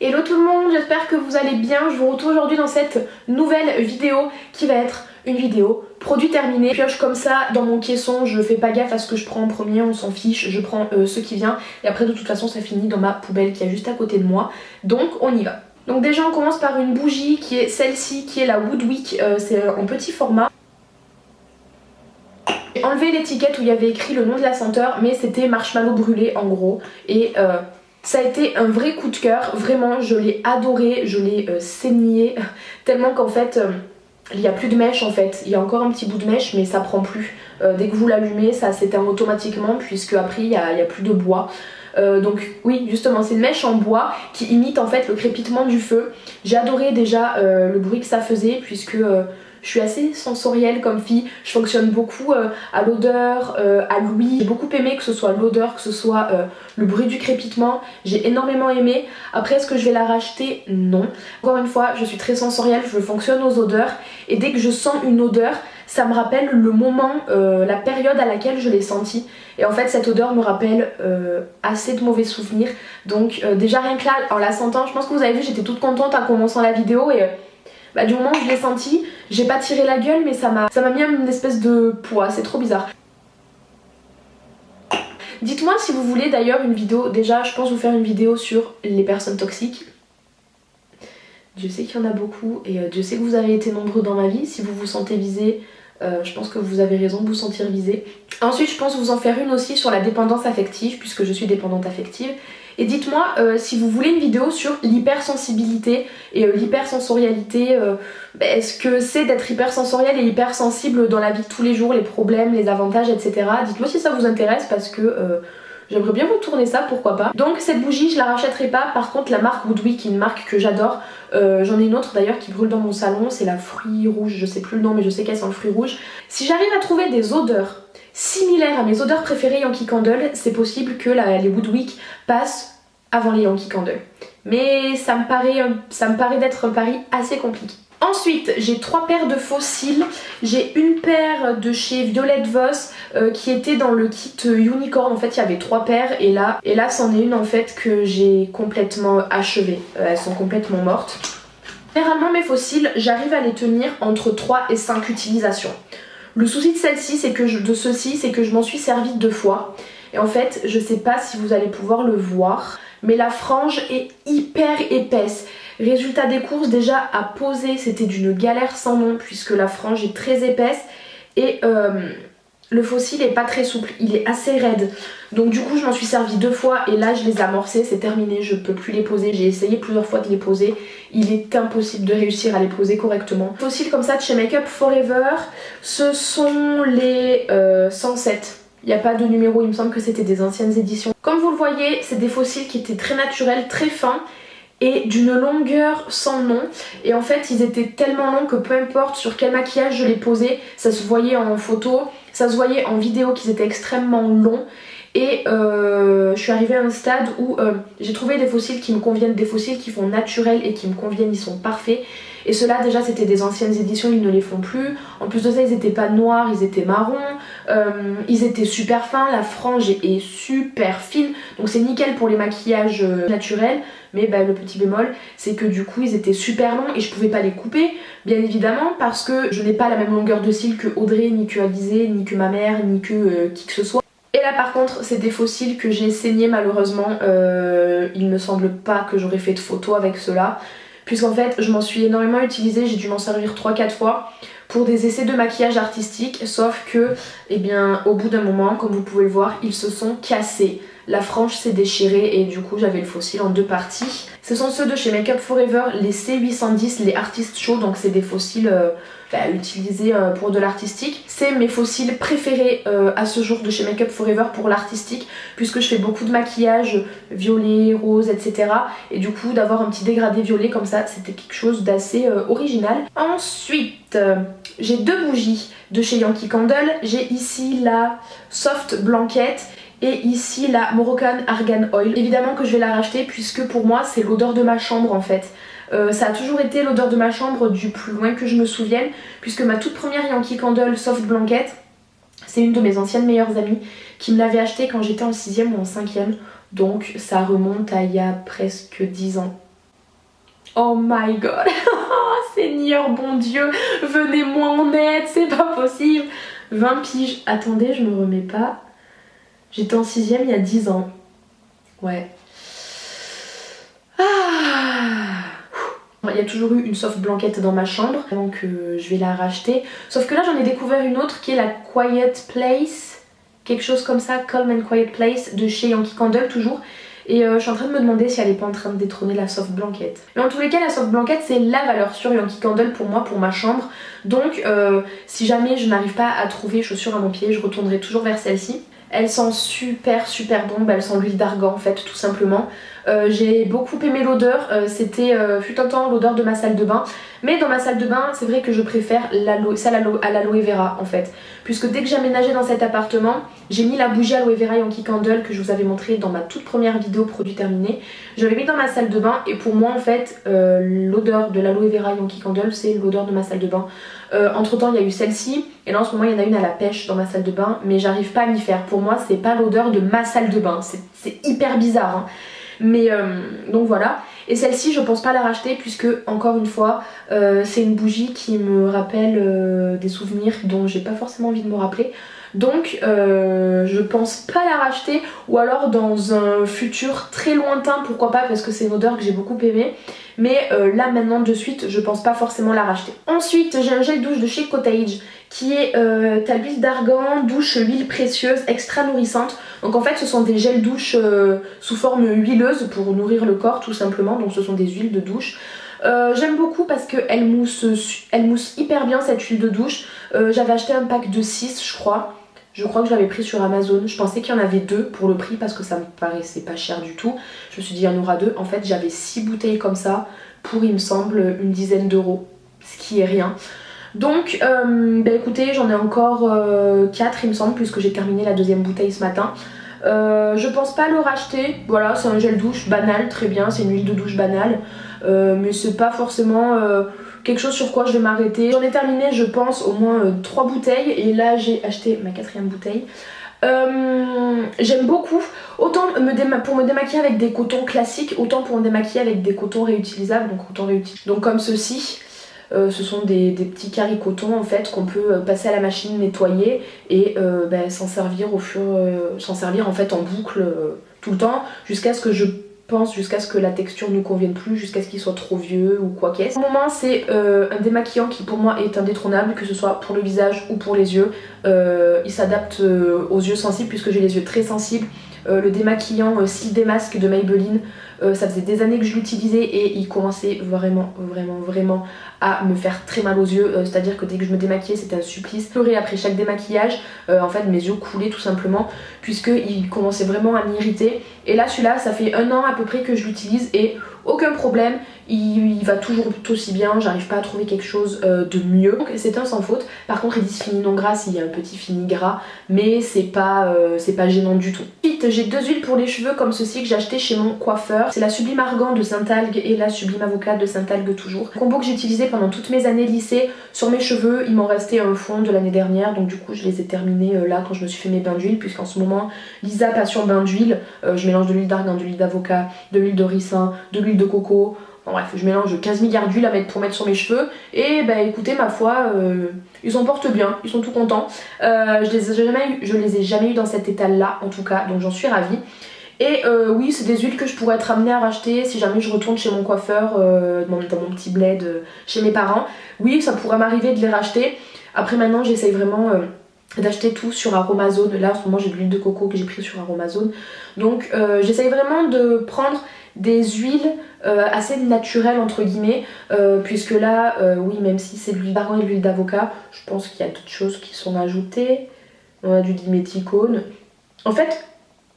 Hello tout le monde, j'espère que vous allez bien. Je vous retrouve aujourd'hui dans cette nouvelle vidéo qui va être une vidéo produit terminé. Je pioche comme ça dans mon caisson, je fais pas gaffe à ce que je prends en premier, on s'en fiche, je prends ce qui vient et après de toute façon ça finit dans ma poubelle qui est juste à côté de moi. Donc on y va. Donc déjà on commence par une bougie qui est celle-ci, qui est la Woodwick, c'est en petit format. J'ai enlevé l'étiquette où il y avait écrit le nom de la senteur, mais c'était marshmallow brûlé en gros. Et ça a été un vrai coup de cœur, vraiment je l'ai adoré, je l'ai saigné tellement qu'en fait il n'y a plus de mèche en fait. Il y a encore un petit bout de mèche mais ça prend plus. Dès que vous l'allumez ça s'éteint automatiquement puisque après il n'y a plus de bois. Donc oui justement c'est une mèche en bois qui imite en fait le crépitement du feu. J'ai adoré déjà le bruit que ça faisait puisque je suis assez sensorielle comme fille, je fonctionne beaucoup à l'odeur, à l'ouïe. J'ai beaucoup aimé que ce soit l'odeur, que ce soit le bruit du crépitement, j'ai énormément aimé. Après est-ce que je vais la racheter? Non. Encore une fois je suis très sensorielle, je fonctionne aux odeurs et dès que je sens une odeur ça me rappelle le moment, la période à laquelle je l'ai sentie. Et en fait cette odeur me rappelle assez de mauvais souvenirs. Donc déjà rien que là en la sentant, je pense que vous avez vu j'étais toute contente en commençant la vidéo et du moment où je l'ai senti, j'ai pas tiré la gueule mais ça m'a mis une espèce de poids, c'est trop bizarre. Dites-moi si vous voulez d'ailleurs une vidéo, déjà je pense vous faire une vidéo sur les personnes toxiques. Dieu sait qu'il y en a beaucoup et Dieu sait que vous avez été nombreux dans ma vie. Si vous vous sentez visé, je pense que vous avez raison de vous sentir visé. Ensuite je pense vous en faire une aussi sur la dépendance affective puisque je suis dépendante affective. Et dites-moi si vous voulez une vidéo sur l'hypersensibilité et l'hypersensorialité. Est-ce que c'est d'être hypersensoriel et hypersensible dans la vie de tous les jours, les problèmes, les avantages, etc. Dites-moi si ça vous intéresse parce que j'aimerais bien vous tourner ça, pourquoi pas. Donc cette bougie je la rachèterai pas, par contre la marque Woodwick qui est une marque que j'adore. J'en ai une autre d'ailleurs qui brûle dans mon salon, c'est la fruit rouge, je sais plus le nom mais je sais qu'elle sent le fruit rouge. Si j'arrive à trouver des odeurs similaires à mes odeurs préférées Yankee Candle, c'est possible que les Woodwick passent avant les Yankee Candle. Mais ça me paraît d'être un pari assez compliqué. Ensuite, j'ai 3 paires de faux cils. J'ai une paire de chez Violette Voss qui était dans le kit Unicorn. En fait, il y avait 3 paires et là c'en est une en fait que j'ai complètement achevée. Elles sont complètement mortes. Généralement, mes faux cils, j'arrive à les tenir entre 3 et 5 utilisations. Le souci de celle-ci, c'est que je m'en suis servie 2 fois. Et en fait, je sais pas si vous allez pouvoir le voir, mais la frange est hyper épaisse. Résultat des courses, déjà à poser, c'était d'une galère sans nom puisque la frange est très épaisse et le faux cil est pas très souple, il est assez raide. Donc du coup je m'en suis servi 2 fois et là je les ai amorcés, c'est terminé, je peux plus les poser. J'ai essayé plusieurs fois de les poser, il est impossible de réussir à les poser correctement. Faux cils comme ça de chez Make Up For Ever, ce sont les 107. Il n'y a pas de numéro, il me semble que c'était des anciennes éditions. Comme vous le voyez, c'est des faux cils qui étaient très naturels, très fins et d'une longueur sans nom. Et en fait ils étaient tellement longs que peu importe sur quel maquillage je les posais, ça se voyait en photo, ça se voyait en vidéo qu'ils étaient extrêmement longs. Et je suis arrivée à un stade où j'ai trouvé des faux cils qui me conviennent, des faux cils qui font naturel et qui me conviennent, ils sont parfaits. Et ceux-là déjà c'était des anciennes éditions, ils ne les font plus. En plus de ça ils étaient pas noirs, ils étaient marrons. Ils étaient super fins, la frange est super fine. Donc c'est nickel pour les maquillages naturels. Mais le petit bémol c'est que du coup ils étaient super longs et je pouvais pas les couper. Bien évidemment parce que je n'ai pas la même longueur de cils que Audrey, ni que Alizé, ni que ma mère, ni que qui que ce soit. Et là par contre c'est des faux cils que j'ai saignés malheureusement. Il me semble pas que j'aurais fait de photos avec ceux-là. Puisqu'en fait je m'en suis énormément utilisée, j'ai dû m'en servir 3-4 fois pour des essais de maquillage artistique, sauf que au bout d'un moment, comme vous pouvez le voir, ils se sont cassés. La frange s'est déchirée et du coup j'avais le faux cil en 2 parties. Ce sont ceux de chez Make Up For Ever, les C810, les Artist Show, donc c'est des faux cils utilisés pour de l'artistique. C'est mes faux cils préférés à ce jour de chez Make Up For Ever pour l'artistique, puisque je fais beaucoup de maquillage violet, rose, etc. Et du coup d'avoir un petit dégradé violet comme ça, c'était quelque chose d'assez original. Ensuite, j'ai 2 bougies de chez Yankee Candle. J'ai ici la Soft Blanket et ici la Moroccan Argan Oil. Évidemment que je vais la racheter puisque pour moi c'est l'odeur de ma chambre en fait. Ça a toujours été l'odeur de ma chambre du plus loin que je me souvienne, puisque ma toute première Yankee Candle Soft Blanket, c'est une de mes anciennes meilleures amies qui me l'avait acheté quand j'étais en 6ème ou en 5ème. Donc ça remonte à il y a presque 10 ans. Oh my god. Seigneur bon Dieu, venez-moi en aide, c'est pas possible. 20 piges. Attendez, je me remets pas. J'étais en 6ème il y a 10 ans. Ouais. Il y a toujours eu une soft blanquette dans ma chambre, donc je vais la racheter. Sauf que là j'en ai découvert une autre qui est la Quiet Place, quelque chose comme ça, Calm and Quiet Place de chez Yankee Candle toujours. Et je suis en train de me demander si elle est pas en train de détrôner la soft blanquette. Mais en tous les cas la soft blanquette c'est la valeur sûre Yankee Candle pour moi, pour ma chambre. Donc si jamais je n'arrive pas à trouver chaussures à mon pied, je retournerai toujours vers celle-ci. Elle sent super bombe, elle sent l'huile d'argan en fait tout simplement. J'ai beaucoup aimé l'odeur, c'était fut un temps l'odeur de ma salle de bain. Mais dans ma salle de bain c'est vrai que je préfère celle à l'aloe vera en fait. Puisque dès que j'ai aménagé dans cet appartement, j'ai mis la bougie aloe vera Yankee Candle que je vous avais montré dans ma toute première vidéo produit terminé. Je l'avais mis dans ma salle de bain et pour moi en fait l'odeur de l'aloe vera Yankee Candle c'est l'odeur de ma salle de bain. Entre temps il y a eu celle-ci et là en ce moment il y en a une à la pêche dans ma salle de bain mais j'arrive pas à m'y faire. Pour moi c'est pas l'odeur de ma salle de bain, c'est hyper bizarre hein. Mais donc voilà. Et celle-ci je pense pas la racheter puisque encore une fois c'est une bougie qui me rappelle des souvenirs dont j'ai pas forcément envie de me rappeler. Donc je pense pas la racheter ou alors dans un futur très lointain, pourquoi pas, parce que c'est une odeur que j'ai beaucoup aimée. Mais là maintenant de suite je pense pas forcément la racheter. Ensuite j'ai un gel douche de chez Cottage qui est t'as l'huile d'argan, douche, huile précieuse, extra nourrissante. Donc en fait ce sont des gels douche sous forme huileuse pour nourrir le corps tout simplement. Donc ce sont des huiles de douche. J'aime beaucoup parce qu'elle mousse hyper bien cette huile de douche. J'avais acheté un pack de 6 je crois. Je crois que je l'avais pris sur Amazon. Je pensais qu'il y en avait 2 pour le prix parce que ça me paraissait pas cher du tout. Je me suis dit il y en aura 2. En fait j'avais 6 bouteilles comme ça pour il me semble une dizaine d'euros. Ce qui est rien. Donc bah écoutez j'en ai encore 4 il me semble puisque j'ai terminé la deuxième bouteille ce matin. Je pense pas le racheter, voilà c'est un gel douche banal, très bien, c'est une huile de douche banale. Mais c'est pas forcément quelque chose sur quoi je vais m'arrêter. J'en ai terminé je pense au moins 3 bouteilles et là j'ai acheté ma 4ème bouteille. J'aime beaucoup, autant pour me démaquiller avec des cotons classiques, autant pour me démaquiller avec des cotons réutilisables, donc comme ceci. Ce sont des petits carrés coton en fait qu'on peut passer à la machine, nettoyer et s'en servir en fait en boucle tout le temps jusqu'à ce que jusqu'à ce que la texture ne convienne plus, jusqu'à ce qu'il soit trop vieux ou quoi qu'est-ce. Pour le moment c'est un démaquillant qui pour moi est indétrônable, que ce soit pour le visage ou pour les yeux. Il s'adapte aux yeux sensibles puisque j'ai les yeux très sensibles. Le démaquillant Cils Démasque de Maybelline, ça faisait des années que je l'utilisais et il commençait vraiment à me faire très mal aux yeux, c'est à dire que dès que je me démaquillais c'était un supplice. Je pleurais après chaque démaquillage, en fait mes yeux coulaient tout simplement puisqu'il commençait vraiment à m'irriter. Et là celui-là ça fait 1 an à peu près que je l'utilise et aucun problème, il va toujours aussi bien, j'arrive pas à trouver quelque chose de mieux. Donc c'est un sans faute. Par contre ils disent fini non gras s'il y a un petit fini gras, mais c'est pas gênant du tout. Ensuite j'ai 2 huiles pour les cheveux comme ceci que j'ai acheté chez mon coiffeur. C'est la Sublime Argan de Saint-Algue et la Sublime Avocat de Saint-Algue toujours. Un combo que j'ai utilisé pendant toutes mes années lycée sur mes cheveux. Il m'en restait un fond de l'année dernière donc du coup je les ai terminés là quand je me suis fait mes bains d'huile, puisqu'en ce moment Lisa passion bain d'huile. Je mélange de l'huile d'argan, de l'huile d'avocat, de l'huile de ricin, de l'huile de coco. Bon, bref, je mélange 15 milliards d'huile pour mettre sur mes cheveux et bah écoutez ma foi ils s'en portent bien, ils sont tout contents. Je les ai jamais eu dans cet état là en tout cas, donc j'en suis ravie. Et oui c'est des huiles que je pourrais être amenée à racheter si jamais je retourne chez mon coiffeur dans mon petit bled chez mes parents. Oui ça pourrait m'arriver de les racheter. Après maintenant j'essaye vraiment d'acheter tout sur Aromazone. Là en ce moment j'ai de l'huile de coco que j'ai pris sur Aromazone. Donc j'essaye vraiment de prendre des huiles assez naturelles entre guillemets puisque là oui même si c'est de l'huile d'argan et de l'huile d'avocat je pense qu'il y a d'autres choses qui sont ajoutées. On a du diméthicone. En fait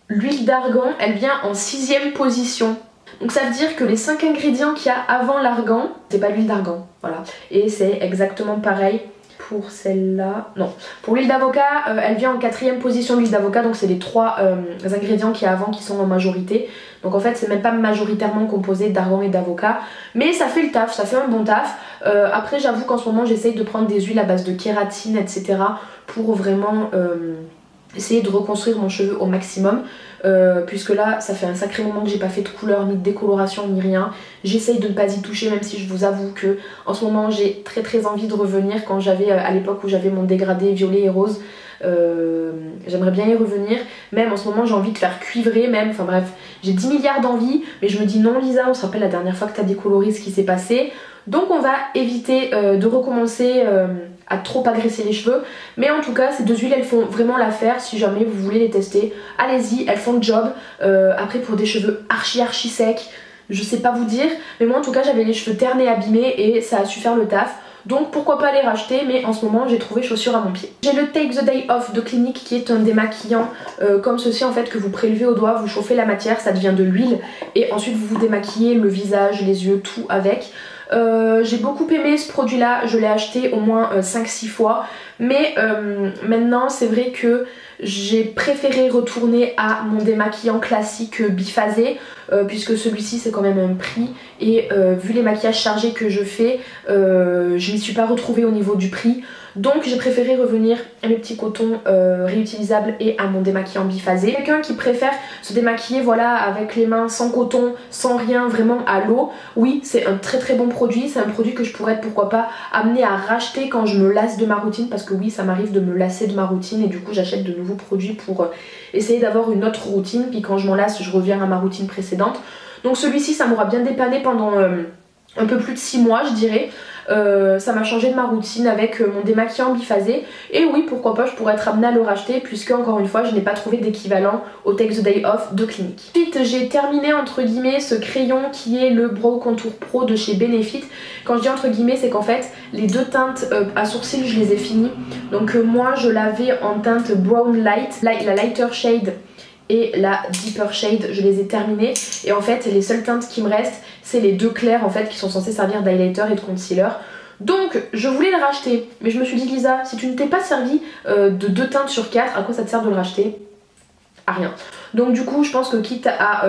l'huile d'argan elle vient en 6ème position. Donc ça veut dire que les 5 ingrédients qu'il y a avant l'argan c'est pas l'huile d'argan, voilà. Et c'est exactement pareil pour celle-là, non. Pour l'huile d'avocat, elle vient en 4ème position l'huile d'avocat, donc c'est les 3 ingrédients qu'il y a avant qui sont en majorité. Donc en fait c'est même pas majoritairement composé d'argan et d'avocat, mais ça fait le taf, ça fait un bon taf. Après j'avoue qu'en ce moment j'essaye de prendre des huiles à base de kératine, etc. pour vraiment essayer de reconstruire mon cheveu au maximum. Puisque là ça fait un sacré moment que j'ai pas fait de couleur ni de décoloration ni rien. J'essaye de ne pas y toucher, même si je vous avoue que en ce moment j'ai très envie de revenir quand j'avais à l'époque où j'avais mon dégradé violet et rose. J'aimerais bien y revenir, même en ce moment j'ai envie de faire cuivrer même, enfin bref, j'ai 10 milliards d'envies, mais je me dis non Lisa, on se rappelle la dernière fois que t'as décoloré ce qui s'est passé, donc on va éviter de recommencer à trop agresser les cheveux, mais en tout cas ces deux huiles elles font vraiment l'affaire. Si jamais vous voulez les tester, allez-y, elles font le job. Après pour des cheveux archi secs, je sais pas vous dire, mais moi en tout cas j'avais les cheveux ternés, abîmés et ça a su faire le taf. Donc pourquoi pas les racheter, mais en ce moment j'ai trouvé chaussures à mon pied. J'ai le Take the Day Off de Clinique qui est un démaquillant comme ceci en fait, que vous prélevez au doigt, vous chauffez la matière, ça devient de l'huile et ensuite vous vous démaquillez le visage, les yeux, tout avec. J'ai beaucoup aimé ce produit là, je l'ai acheté au moins 5-6 fois, mais maintenant c'est vrai que j'ai préféré retourner à mon démaquillant classique biphasé, puisque celui-ci c'est quand même un prix et vu les maquillages chargés que je fais, je m'y suis pas retrouvée au niveau du prix. Donc j'ai préféré revenir à mes petits cotons réutilisables et à mon démaquillant biphasé. Quelqu'un qui préfère se démaquiller voilà avec les mains sans coton, sans rien, vraiment à l'eau, oui c'est un très bon produit. C'est un produit que je pourrais pourquoi pas amener à racheter quand je me lasse de ma routine, parce que oui ça m'arrive de me lasser de ma routine et du coup j'achète de nouveaux produits pour essayer d'avoir une autre routine, puis quand je m'en lasse je reviens à ma routine précédente. Donc celui-ci ça m'aura bien dépanné pendant un peu plus de 6 mois je dirais. Ça m'a changé de ma routine avec mon démaquillant biphasé et oui pourquoi pas je pourrais être amenée à le racheter, puisque encore une fois je n'ai pas trouvé d'équivalent au Take the Day Off de Clinique. Ensuite j'ai terminé entre guillemets ce crayon qui est le Brow Contour Pro de chez Benefit. Quand je dis entre guillemets c'est qu'en fait les deux teintes à sourcils je les ai finies. Donc moi je l'avais en teinte Brown Light, la Lighter Shade et la Deeper Shade, je les ai terminées et en fait les seules teintes qui me restent c'est les deux clairs en fait qui sont censés servir d'highlighter et de concealer. Donc je voulais le racheter, mais je me suis dit Lisa, si tu ne t'es pas servi de 2 teintes sur 4, à quoi ça te sert de le racheter? À rien. Donc du coup je pense que quitte à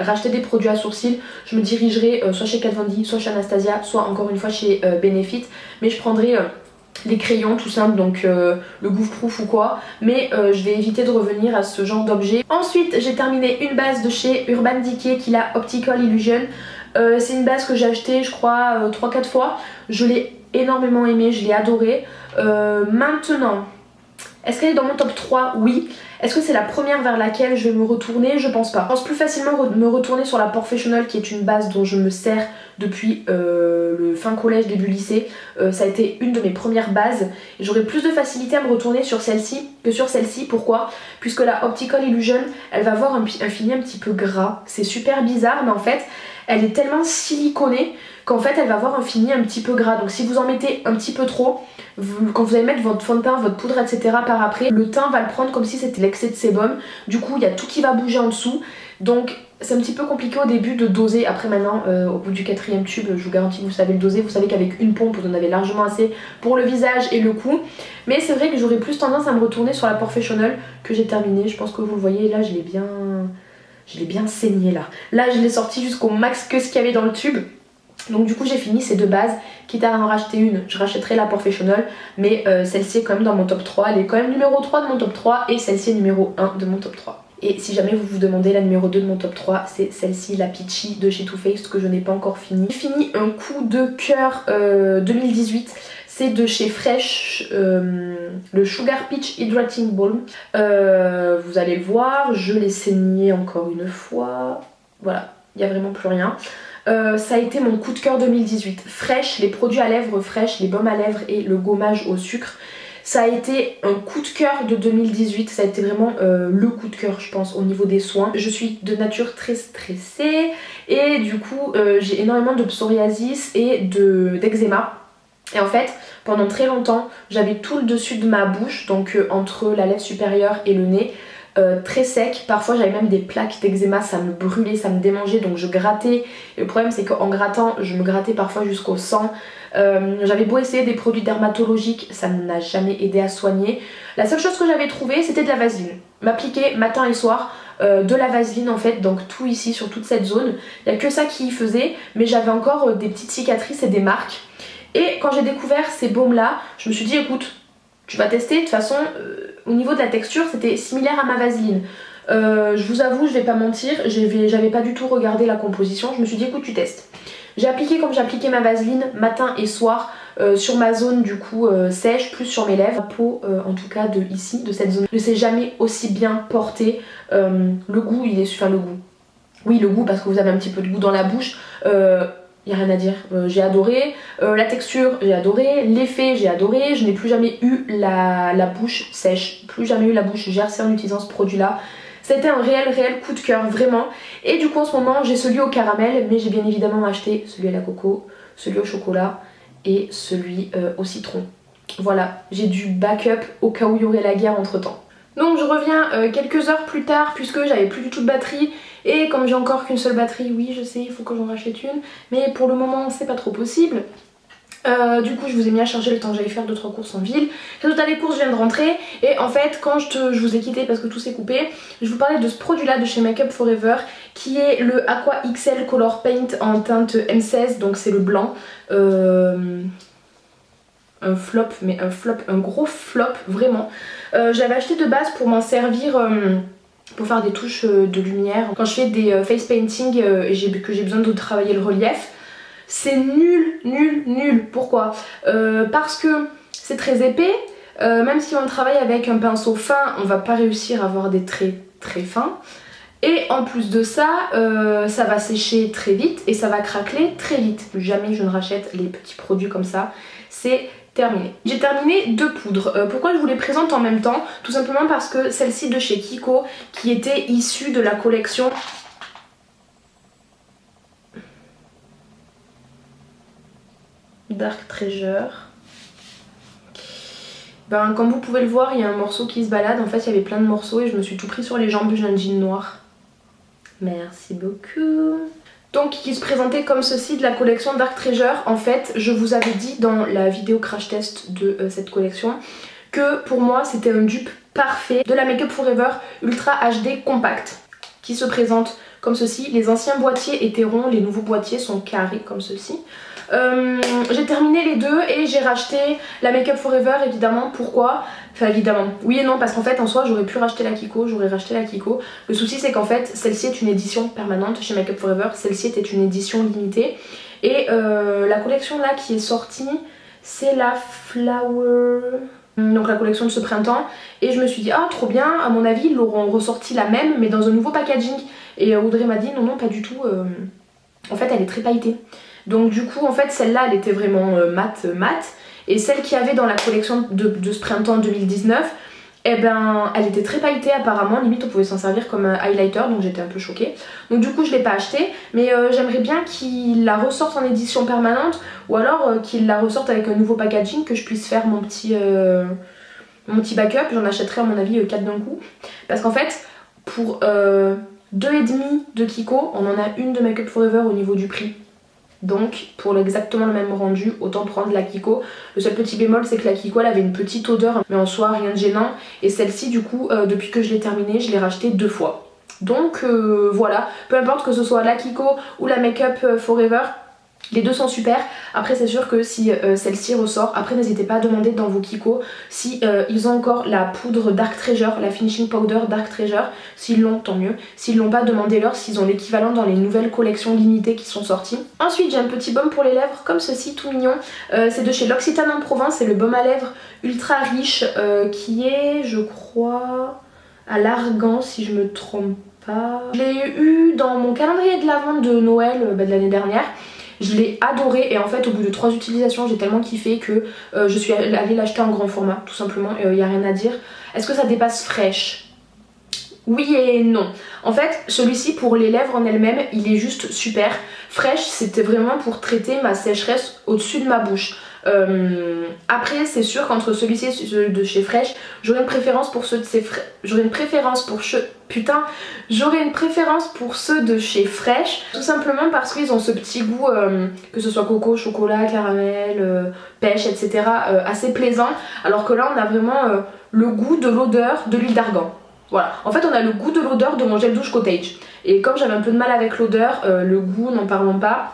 racheter des produits à sourcils, je me dirigerai soit chez Kat Von D, soit chez Anastasia, soit encore une fois chez Benefit, mais je prendrai les crayons tout simple, donc le Goof Proof ou quoi, mais je vais éviter de revenir à ce genre d'objet. Ensuite j'ai terminé une base de chez Urban Decay qui est la Optical Illusion. C'est une base que j'ai achetée je crois 3-4 fois, je l'ai énormément aimée, je l'ai adorée. Maintenant, est-ce qu'elle est dans mon top 3? Oui. Est-ce que c'est la première vers laquelle je vais me retourner? Je pense pas. Je pense plus facilement me retourner sur la Professional, qui est une base dont je me sers depuis le fin collège, début lycée. Ça a été une de mes premières bases. J'aurais plus de facilité à me retourner sur celle-ci que sur celle-ci. Pourquoi? Puisque la Optical Illusion, elle va avoir un fini un petit peu gras. C'est super bizarre, mais en fait, elle est tellement siliconée qu'en fait, elle va avoir un fini un petit peu gras. Donc si vous en mettez un petit peu trop, quand vous allez mettre votre fond de teint, votre poudre, etc. par après, le teint va le prendre comme si c'était l'excès de sébum. Du coup, il y a tout qui va bouger en dessous. Donc c'est un petit peu compliqué au début de doser. Après maintenant, au bout du 4e tube, je vous garantis que vous savez le doser. Vous savez qu'avec une pompe, vous en avez largement assez pour le visage et le cou. Mais c'est vrai que j'aurais plus tendance à me retourner sur la Professional que j'ai terminée. Je pense que vous le voyez, là je l'ai bien saigné là. Là je l'ai sorti jusqu'au max que ce qu'il y avait dans le tube. Donc du coup j'ai fini ces deux bases, quitte à en racheter une, je rachèterai la Professional, mais celle-ci est quand même dans mon top 3, elle est quand même numéro 3 de mon top 3 et celle-ci est numéro 1 de mon top 3. Et si jamais vous vous demandez la numéro 2 de mon top 3, c'est celle-ci, la Peachy de chez Too Faced que je n'ai pas encore fini. J'ai fini un coup de cœur 2018, c'est de chez Fresh, le Sugar Peach Hydrating Balm. Vous allez le voir, je l'ai saigné encore une fois, voilà, il n'y a vraiment plus rien. Ça a été mon coup de cœur 2018. Fresh, les produits à lèvres Fresh, les baumes à lèvres et le gommage au sucre. Ça a été un coup de cœur de 2018, ça a été vraiment le coup de cœur je pense au niveau des soins. Je suis de nature très stressée et du coup j'ai énormément de psoriasis et d'eczéma. Et en fait pendant très longtemps j'avais tout le dessus de ma bouche, donc entre la lèvre supérieure et le nez, très sec, parfois j'avais même des plaques d'eczéma, ça me brûlait, ça me démangeait, donc je grattais. Et le problème c'est qu'en grattant, je me grattais parfois jusqu'au sang. J'avais beau essayer des produits dermatologiques, ça n'a jamais aidé à soigner. La seule chose que j'avais trouvé c'était de la vaseline. M'appliquer matin et soir de la vaseline en fait, donc tout ici sur toute cette zone. Il n'y a que ça qui y faisait, mais j'avais encore des petites cicatrices et des marques. Et quand j'ai découvert ces baumes là, je me suis dit écoute, tu vas tester, de toute façon au niveau de la texture c'était similaire à ma vaseline. Je vous avoue, je vais pas mentir, j'avais pas du tout regardé la composition, je me suis dit écoute tu testes. J'ai appliqué comme j'ai appliqué ma vaseline matin et soir sur ma zone du coup sèche, plus sur mes lèvres. La peau en tout cas de ici, de cette zone, ne s'est jamais aussi bien portée. Le goût il est super, le goût. Oui le goût parce que vous avez un petit peu de goût dans la bouche. Y a rien à dire, j'ai adoré, la texture j'ai adoré, l'effet j'ai adoré, je n'ai plus jamais eu la bouche sèche, plus jamais eu la bouche gercée en utilisant ce produit là. C'était un réel coup de cœur vraiment. Et du coup en ce moment j'ai celui au caramel, mais j'ai bien évidemment acheté celui à la coco, celui au chocolat et celui au citron. Voilà, j'ai du backup au cas où il y aurait la guerre entre temps. Donc je reviens quelques heures plus tard puisque j'avais plus du tout de batterie. Et comme j'ai encore qu'une seule batterie, oui je sais il faut que j'en rachète une, mais pour le moment c'est pas trop possible. Du coup je vous ai mis à charger le temps que j'allais faire 2-3 courses en ville. Résultat des courses, je viens de rentrer et en fait quand je vous ai quitté parce que tout s'est coupé, je vous parlais de ce produit là de chez Make Up For Ever qui est le Aqua XL Color Paint en teinte M16, donc c'est le blanc. Un flop, mais un flop, un gros flop vraiment. J'avais acheté de base pour m'en servir pour faire des touches de lumière quand je fais des face painting et que j'ai besoin de travailler le relief. C'est nul. Pourquoi parce que c'est très épais, même si on travaille avec un pinceau fin on va pas réussir à avoir des traits très fins. Et en plus de ça, ça va sécher très vite et ça va craqueler très vite. Jamais je ne rachète les petits produits comme ça, c'est terminé. J'ai terminé 2 poudres. Pourquoi je vous les présente en même temps? Tout simplement parce que celle-ci de chez Kiko, qui était issue de la collection Dark Treasure. Ben, comme vous pouvez le voir, il y a un morceau qui se balade. En fait, il y avait plein de morceaux et je me suis tout pris sur les jambes. J'ai un jean noir. Merci beaucoup. Donc qui se présentait comme ceci de la collection Dark Treasure. En fait je vous avais dit dans la vidéo crash test de cette collection que pour moi c'était un dupe parfait de la Make Up For Ever Ultra HD Compact qui se présente comme ceci. Les anciens boîtiers étaient ronds, les nouveaux boîtiers sont carrés comme ceci. J'ai terminé les deux et j'ai racheté la Make Up For Ever évidemment. Pourquoi? Enfin évidemment, oui et non, parce qu'en fait en soi j'aurais pu racheter la Kiko, j'aurais racheté la Kiko. Le souci c'est qu'en fait celle-ci est une édition permanente chez Make Up For Ever, celle-ci était une édition limitée. Et la collection là qui est sortie, c'est la Flower, donc la collection de ce printemps. Et je me suis dit ah trop bien, à mon avis ils l'auront ressorti la même mais dans un nouveau packaging. Et Audrey m'a dit non pas du tout, en fait elle est très pailletée. Donc du coup en fait celle-là elle était vraiment mat. Et celle qu'il y avait dans la collection de ce printemps 2019, eh ben elle était très pailletée apparemment, limite on pouvait s'en servir comme un highlighter, donc j'étais un peu choquée. Donc du coup je l'ai pas acheté, mais j'aimerais bien qu'il la ressorte en édition permanente ou alors qu'il la ressorte avec un nouveau packaging, que je puisse faire mon petit backup. J'en achèterai à mon avis 4 d'un coup. Parce qu'en fait pour 2,5 de Kiko, on en a une de Make Up For Ever au niveau du prix. Donc pour exactement le même rendu, autant prendre la Kiko. Le seul petit bémol c'est que la Kiko elle avait une petite odeur, mais en soi rien de gênant. Et celle-ci du coup depuis que je l'ai terminée, je l'ai rachetée 2 fois. Donc voilà, peu importe que ce soit la Kiko ou la Make Up For Ever, les deux sont super. Après c'est sûr que si celle-ci ressort, après n'hésitez pas à demander dans vos Kiko si ils ont encore la poudre Dark Treasure, la Finishing Powder Dark Treasure. S'ils l'ont, tant mieux. S'ils l'ont pas, demandez-leur s'ils ont l'équivalent dans les nouvelles collections limitées qui sont sorties. Ensuite j'ai un petit baume pour les lèvres comme ceci, tout mignon. C'est de chez L'Occitane en Provence, c'est le baume à lèvres ultra riche qui est je crois à l'argan si je me trompe pas. Je l'ai eu dans mon calendrier de l'Avent de Noël de l'année dernière. Je l'ai adoré et en fait au bout de 3 utilisations j'ai tellement kiffé que je suis allée l'acheter en grand format tout simplement, il n'y a rien à dire. Est-ce que ça dépasse Fresh? Oui et non. En fait celui-ci pour les lèvres en elles-mêmes il est juste super. Fresh c'était vraiment pour traiter ma sécheresse au-dessus de ma bouche. Après c'est sûr qu'entre celui-ci et celui de chez Fresh j'aurais une préférence pour ceux de chez Fresh. J'aurais une préférence pour ceux de chez Fresh, tout simplement parce qu'ils ont ce petit goût que ce soit coco, chocolat, caramel, pêche etc assez plaisant, alors que là on a vraiment le goût de l'odeur de l'huile d'argan. Voilà, en fait on a le goût de l'odeur de mon gel douche Cottage. Et comme j'avais un peu de mal avec l'odeur, le goût n'en parlons pas.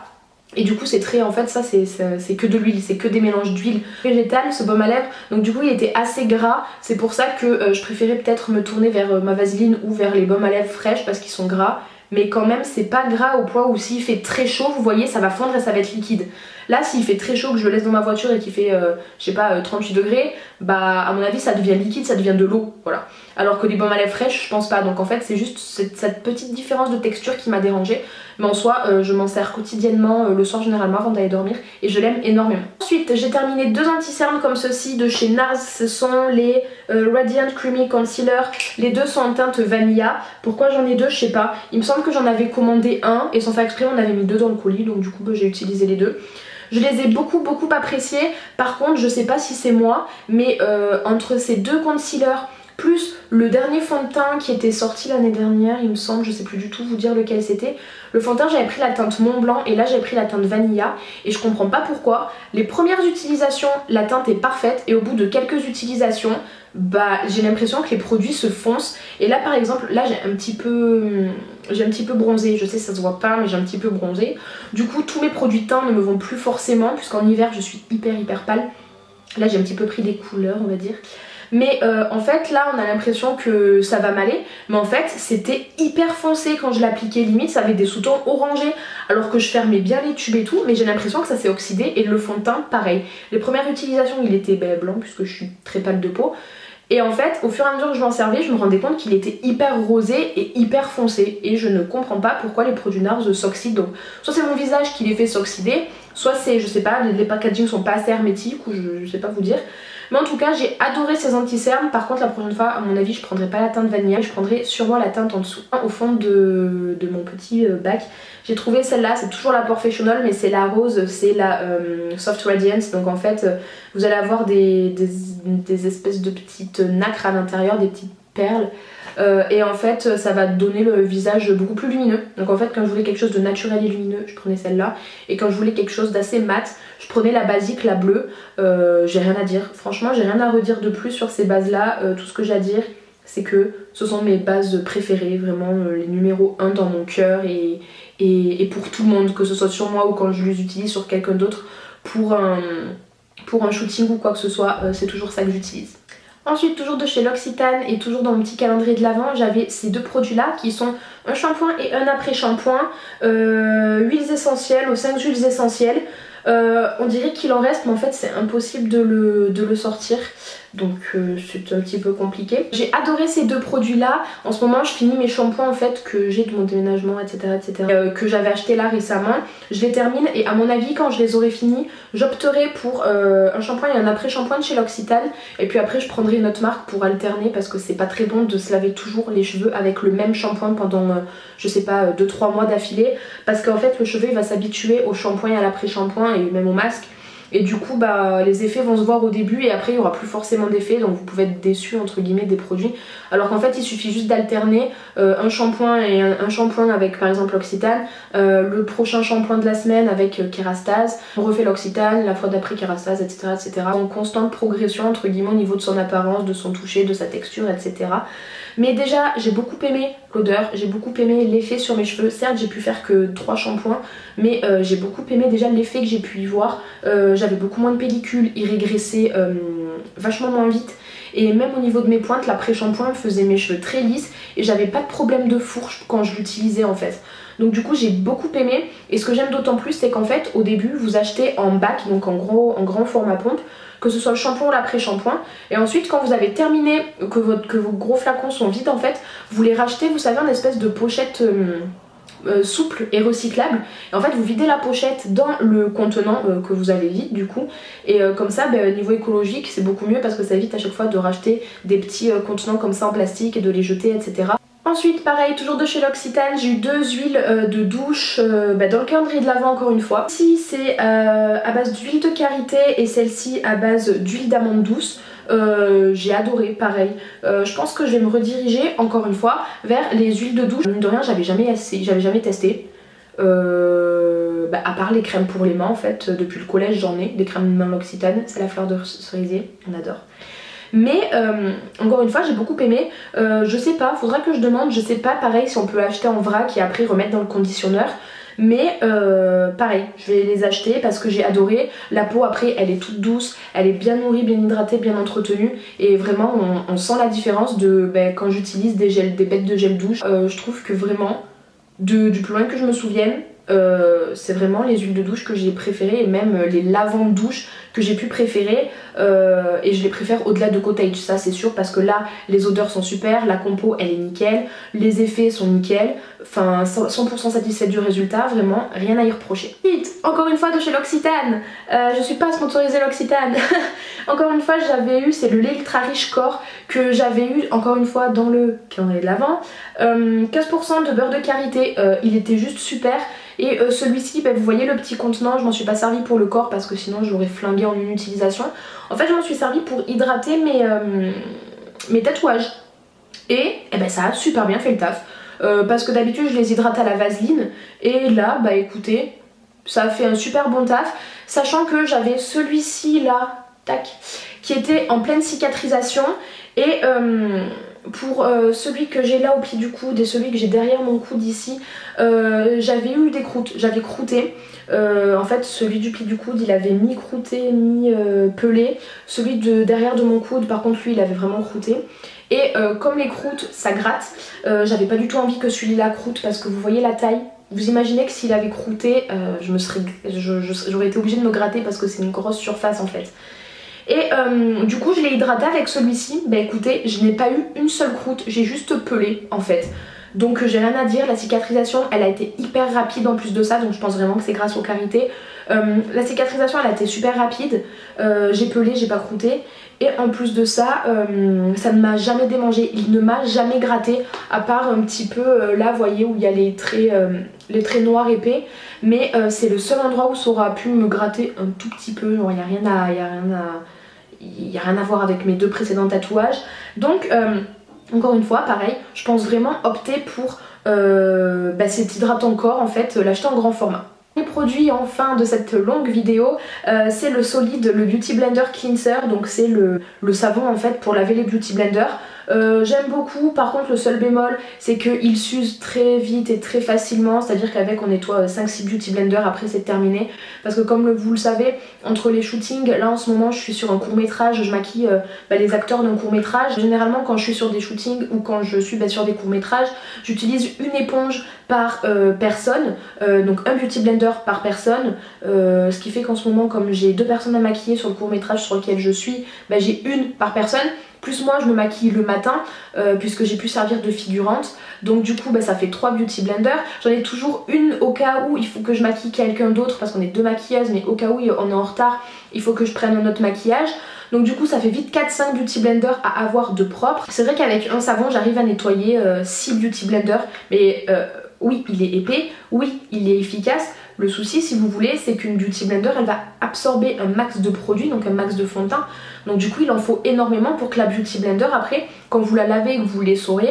Et du coup c'est très, en fait ça c'est que de l'huile, c'est que des mélanges d'huile végétale ce baume à lèvres. Donc du coup il était assez gras, c'est pour ça que je préférais peut-être me tourner vers ma vaseline ou vers les baumes à lèvres fraîches parce qu'ils sont gras. Mais quand même c'est pas gras au point où s'il fait très chaud, vous voyez, ça va fondre et ça va être liquide. Là s'il fait très chaud, que je le laisse dans ma voiture et qu'il fait je sais pas 38 degrés, bah à mon avis ça devient liquide, ça devient de l'eau, voilà. Alors que les baumes à lèvres fraîches je pense pas, donc en fait c'est juste cette petite différence de texture qui m'a dérangée. Mais en soi je m'en sers quotidiennement le soir généralement avant d'aller dormir et je l'aime énormément. Ensuite j'ai terminé deux anti-cernes comme ceci de chez NARS, ce sont les Radiant Creamy Concealer. Les deux sont en teinte vanilla. Pourquoi j'en ai deux je sais pas, il me semble que j'en avais commandé un et sans faire exprès on avait mis deux dans le colis, donc du coup j'ai utilisé les deux. Je les ai beaucoup appréciés. Par contre je sais pas si c'est moi, mais entre ces deux concealers plus le dernier fond de teint qui était sorti l'année dernière il me semble, je sais plus du tout vous dire lequel c'était. Le fond de teint j'avais pris la teinte Mont Blanc et là j'ai pris la teinte Vanilla et je comprends pas pourquoi. Les premières utilisations la teinte est parfaite et au bout de quelques utilisations bah j'ai l'impression que les produits se foncent. Et là par exemple là j'ai un petit peu bronzé, je sais ça se voit pas mais j'ai un petit peu bronzé. Du coup tous mes produits teints ne me vont plus forcément puisqu'en hiver je suis hyper pâle. Là j'ai un petit peu pris des couleurs on va dire. Mais en fait là on a l'impression que ça va m'aller, mais en fait c'était hyper foncé quand je l'appliquais, limite ça avait des sous-tons orangés alors que je fermais bien les tubes et tout, mais j'ai l'impression que ça s'est oxydé. Et le fond de teint pareil, les premières utilisations il était blanc puisque je suis très pâle de peau. Et en fait, au fur et à mesure que je m'en servais, je me rendais compte qu'il était hyper rosé et hyper foncé. Et je ne comprends pas pourquoi les produits NARS s'oxydent. Donc, soit c'est mon visage qui les fait s'oxyder, soit c'est, je sais pas, les packagings sont pas assez hermétiques ou je sais pas vous dire. Mais en tout cas, j'ai adoré ces anti-cernes. Par contre, la prochaine fois, à mon avis, je prendrai pas la teinte vanilla, je prendrai sûrement la teinte en dessous. Au fond de mon petit bac, j'ai trouvé celle-là, c'est toujours la Professional, mais c'est la rose, c'est la Soft Radiance. Donc en fait, vous allez avoir des espèces de petites nacres à l'intérieur, des petites perles. Et en fait ça va donner le visage beaucoup plus lumineux. Donc en fait quand je voulais quelque chose de naturel et lumineux je prenais celle-là, et quand je voulais quelque chose d'assez mat je prenais la basique, la bleue. J'ai rien à dire, franchement j'ai rien à redire de plus sur ces bases là. Tout ce que j'ai à dire c'est que ce sont mes bases préférées, vraiment les numéros 1 dans mon cœur et pour tout le monde, que ce soit sur moi ou quand je les utilise sur quelqu'un d'autre pour un shooting ou quoi que ce soit, c'est toujours ça que j'utilise. Ensuite, toujours de chez L'Occitane et toujours dans mon petit calendrier de l'Avent, j'avais ces deux produits là qui sont un shampoing et un après-shampoing, huiles essentielles, aux 5 huiles essentielles. On dirait qu'il en reste mais en fait c'est impossible de le sortir, donc c'est un petit peu compliqué. J'ai adoré ces deux produits là. En ce moment je finis mes shampoings en fait que j'ai de mon déménagement etc, que j'avais acheté là récemment. Je les termine et à mon avis quand je les aurai finis j'opterai pour un shampoing et un après-shampoing de chez L'Occitane. Et puis après je prendrai une autre marque pour alterner parce que c'est pas très bon de se laver toujours les cheveux avec le même shampoing pendant je sais pas 2-3 mois d'affilée, parce qu'en fait le cheveu il va s'habituer au shampoing et à l'après-shampoing et même au masque. Et du coup bah les effets vont se voir au début et après il n'y aura plus forcément d'effets, donc vous pouvez être déçu entre guillemets des produits. Alors qu'en fait il suffit juste d'alterner un shampoing et un shampoing avec par exemple L'Occitane, le prochain shampoing de la semaine avec Kérastase, on refait L'Occitane, la fois d'après Kérastase, etc. En constante progression entre guillemets au niveau de son apparence, de son toucher, de sa texture, etc. Mais déjà j'ai beaucoup aimé l'odeur, j'ai beaucoup aimé l'effet sur mes cheveux. Certes j'ai pu faire que 3 shampoings, mais j'ai beaucoup aimé déjà l'effet que j'ai pu y voir. J'avais beaucoup moins de pellicule, il régressait vachement moins vite. Et même au niveau de mes pointes, l'après-shampoing faisait mes cheveux très lisses et j'avais pas de problème de fourche quand je l'utilisais en fait. Donc du coup j'ai beaucoup aimé, et ce que j'aime d'autant plus c'est qu'en fait au début vous achetez en bac, donc en grand format pompe, que ce soit le shampoing ou l'après-shampoing, et ensuite quand vous avez terminé, que vos gros flacons sont vides en fait, vous les rachetez, vous savez, en espèce de pochette souple et recyclable. Et en fait vous videz la pochette dans le contenant que vous avez vide du coup, et comme ça niveau écologique c'est beaucoup mieux parce que ça évite à chaque fois de racheter des petits contenants comme ça en plastique et de les jeter etc. Ensuite pareil, toujours de chez L'Occitane, j'ai eu deux huiles de douche dans le calendrier de l'Avent encore une fois. Ici c'est à base d'huile de karité et celle-ci à base d'huile d'amande douce. J'ai adoré, pareil. Je pense que je vais me rediriger encore une fois vers les huiles de douche. Mine de rien j'avais jamais testé. À part les crèmes pour les mains en fait, depuis le collège j'en ai, des crèmes de main L'Occitane, c'est la fleur de cerisier, on adore. Mais encore une fois j'ai beaucoup aimé, je sais pas, faudra que je demande, je sais pas pareil si on peut acheter en vrac et après remettre dans le conditionneur. Mais pareil, je vais les acheter parce que j'ai adoré. La peau après elle est toute douce, elle est bien nourrie, bien hydratée, bien entretenue. Et vraiment on sent la différence de quand j'utilise des bêtes de gel douche. Je trouve que vraiment, du plus loin que je me souvienne, c'est vraiment les huiles de douche que j'ai préférées et même les lavants de douche que j'ai pu préférer et je les préfère au-delà de Cottage, ça c'est sûr, parce que là les odeurs sont super, la compo elle est nickel, les effets sont nickel, enfin 100% satisfaite du résultat, vraiment rien à y reprocher. Vite, encore une fois de chez L'Occitane, je suis pas sponsorisée L'Occitane. Encore une fois j'avais eu, c'est le lait ultra riche corps que j'avais eu encore une fois dans le calendrier de l'Avent, 15% de beurre de karité, il était juste super. Et celui-ci, vous voyez le petit contenant, je m'en suis pas servi pour le corps parce que sinon je l'aurais flingué en une utilisation. En fait je m'en suis servi pour hydrater mes tatouages. Et ça a super bien fait le taf. Parce que d'habitude je les hydrate à la vaseline. Et là, écoutez, ça a fait un super bon taf. Sachant que j'avais celui-ci là, tac, qui était en pleine cicatrisation. Et pour celui que j'ai là au pli du coude et celui que j'ai derrière mon coude ici, j'avais eu des croûtes, j'avais croûté. En fait celui du pli du coude il avait mi-croûté, mi-pelé. Celui de derrière de mon coude par contre lui il avait vraiment croûté. Et comme les croûtes ça gratte, j'avais pas du tout envie que celui-là croûte parce que vous voyez la taille. Vous imaginez que s'il avait croûté, j'aurais été obligée de me gratter parce que c'est une grosse surface en fait. Et du coup je l'ai hydraté avec celui-ci. Écoutez, je n'ai pas eu une seule croûte, j'ai juste pelé en fait. Donc j'ai rien à dire, la cicatrisation elle a été hyper rapide en plus de ça, donc je pense vraiment que c'est grâce aux carités. La cicatrisation elle a été super rapide, j'ai pelé, j'ai pas croûté. Et en plus de ça, ça ne m'a jamais démangé, il ne m'a jamais gratté, à part un petit peu là, vous voyez où il y a les traits noirs épais. Mais c'est le seul endroit où ça aura pu me gratter un tout petit peu, il n'y a rien à voir avec mes deux précédents tatouages. Donc encore une fois, pareil, je pense vraiment opter pour cet hydratant corps en fait, l'acheter en grand format. Les produits enfin de cette longue vidéo, c'est le solide, le Beauty Blender Cleanser, donc c'est le savon en fait pour laver les Beauty Blenders. J'aime beaucoup, par contre le seul bémol c'est qu'il s'use très vite et très facilement, c'est à dire qu'avec on nettoie 5-6 beauty blenders, après c'est terminé, parce que comme vous le savez, entre les shootings, là en ce moment je suis sur un court métrage, je maquille les acteurs d'un court métrage. Généralement quand je suis sur des shootings ou quand je suis sur des courts métrages, j'utilise une éponge par personne, donc un beauty blender par personne, ce qui fait qu'en ce moment comme j'ai 2 personnes à maquiller sur le court métrage sur lequel je suis, j'ai une par personne. Plus moi je me maquille le matin puisque j'ai pu servir de figurante. Donc du coup ça fait 3 beauty blenders. J'en ai toujours une au cas où il faut que je maquille quelqu'un d'autre parce qu'on est 2 maquilleuses, mais au cas où on est en retard il faut que je prenne un autre maquillage. Donc du coup ça fait vite 4-5 beauty blenders à avoir de propre. C'est vrai qu'avec un savon j'arrive à nettoyer 6 beauty blenders. Mais oui il est épais, oui il est efficace. Le souci si vous voulez c'est qu'une beauty blender elle va absorber un max de produit, donc un max de fond de teint. Donc du coup il en faut énormément pour que la beauty blender après quand vous la lavez et que vous l'essorez,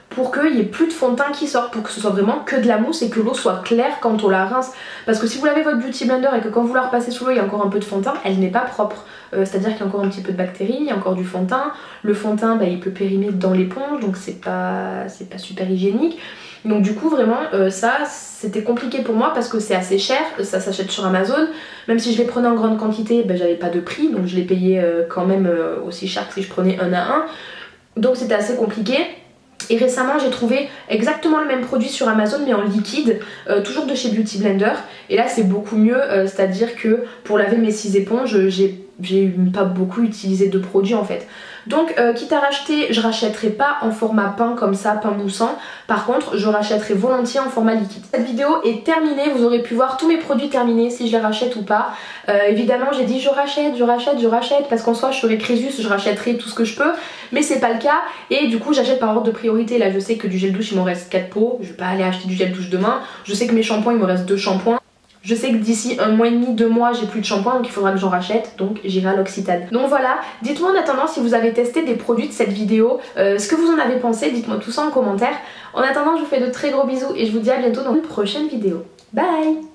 pour qu'il n'y ait plus de fond de teint qui sort, pour que ce soit vraiment que de la mousse et que l'eau soit claire quand on la rince. Parce que si vous lavez votre beauty blender et que quand vous la repassez sous l'eau il y a encore un peu de fond de teint, elle n'est pas propre. C'est à dire qu'il y a encore un petit peu de bactéries, il y a encore du fond de teint. Le fond de teint il peut périmer dans l'éponge, donc c'est pas super hygiénique. Donc du coup vraiment ça c'était compliqué pour moi parce que c'est assez cher, ça s'achète sur Amazon. Même si je les prenais en grande quantité, j'avais pas de prix, donc je les payais quand même aussi cher que si je prenais un à un. Donc c'était assez compliqué. Et récemment j'ai trouvé exactement le même produit sur Amazon mais en liquide, toujours de chez Beauty Blender. Et là c'est beaucoup mieux, c'est à dire que pour laver mes 6 éponges j'ai pas beaucoup utilisé de produits en fait. Donc quitte à racheter, je rachèterai pas en format pain comme ça, pain moussant. Par contre je rachèterai volontiers en format liquide. Cette vidéo est terminée, vous aurez pu voir tous mes produits terminés, si je les rachète ou pas. Évidemment j'ai dit je rachète parce qu'en soi je serais Crésus, je rachèterai tout ce que je peux. Mais c'est pas le cas et du coup j'achète par ordre de priorité. Là je sais que du gel douche il m'en reste 4 pots, je vais pas aller acheter du gel douche demain. Je sais que mes shampoings il me reste 2 shampoings. Je sais que d'ici 1 mois et demi, 2 mois j'ai plus de shampoing donc il faudra que j'en rachète, donc j'irai à L'Occitane. Donc voilà, dites-moi en attendant si vous avez testé des produits de cette vidéo, ce que vous en avez pensé, dites-moi tout ça en commentaire. En attendant je vous fais de très gros bisous et je vous dis à bientôt dans une prochaine vidéo. Bye!